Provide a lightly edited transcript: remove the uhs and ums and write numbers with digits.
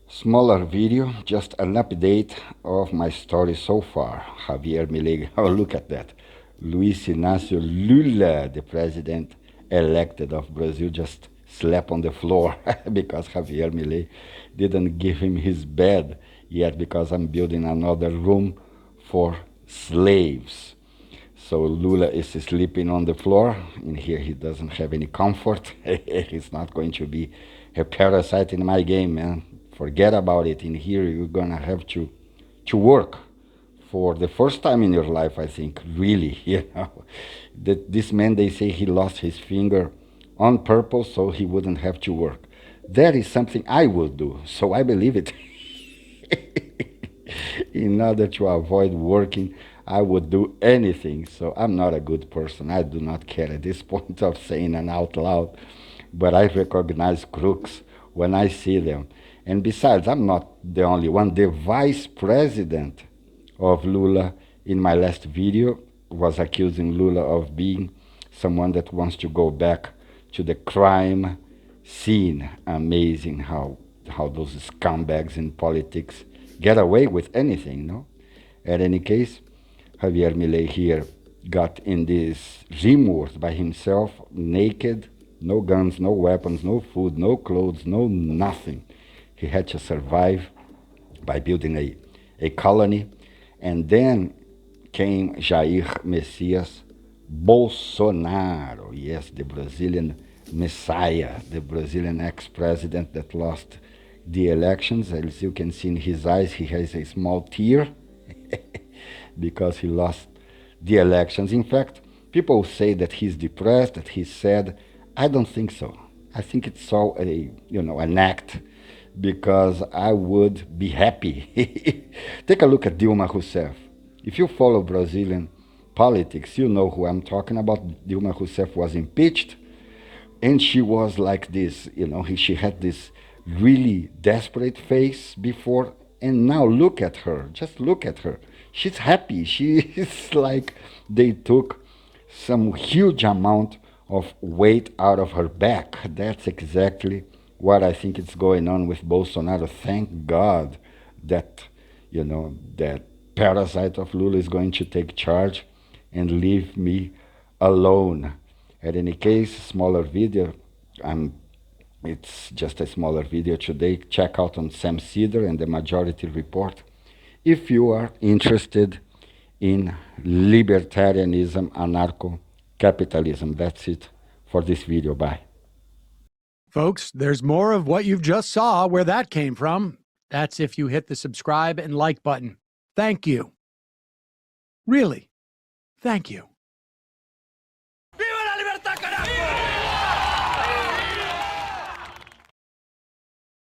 Smaller video, just an update of my story so far. Javier MILEI, oh, look at that. Luis Inácio Lula, the president elected of Brazil, just slept on the floor because Javier MILEI didn't give him his bed yet because I'm building another room for slaves. So Lula is sleeping on the floor. In here, he doesn't have any comfort. He's not going to be a parasite in my game, man. Forget about it. In here, you're gonna have to work for the first time in your life, I think. Really, That this man, they say he lost his finger on purpose so he wouldn't have to work. That is something I would do. So I believe it. In order to avoid working, I would do anything. So I'm not a good person. I do not care at this point of saying it out loud, but I recognize crooks when I see them. And besides, I'm not the only one. The vice president of Lula in my last video was accusing Lula of being someone that wants to go back to the crime scene. Amazing how those scumbags in politics get away with anything, no? At any case, Javier Milei here got in this Rimworld by himself, naked, no guns, no weapons, no food, no clothes, no nothing. He had to survive by building a colony. And then came Jair Messias Bolsonaro, yes, the Brazilian messiah, the Brazilian ex-president that lost the elections. As you can see in his eyes, he has a small tear because he lost the elections. In fact, people say that he's depressed, that he's sad. I don't think so. I think it's all an act, because I would be happy. Take a look at Dilma Rousseff. If you follow Brazilian politics, you know who I'm talking about. Dilma Rousseff was impeached, and she was like this, she had this really desperate face before, and now look at her, just look at her. She's happy. She is like they took some huge amount of weight out of her back. That's exactly what I think is going on with Bolsonaro. Thank God that, that parasite of Lula is going to take charge and leave me alone. At any case, smaller video. It's just a smaller video today. Check out on Sam Cedar and the Majority Report if you are interested in libertarianism, anarcho-capitalism. That's it for this video. Bye. Folks, there's more of what you've just saw where that came from. That's if you hit the subscribe and like button. Thank you. Really, thank you.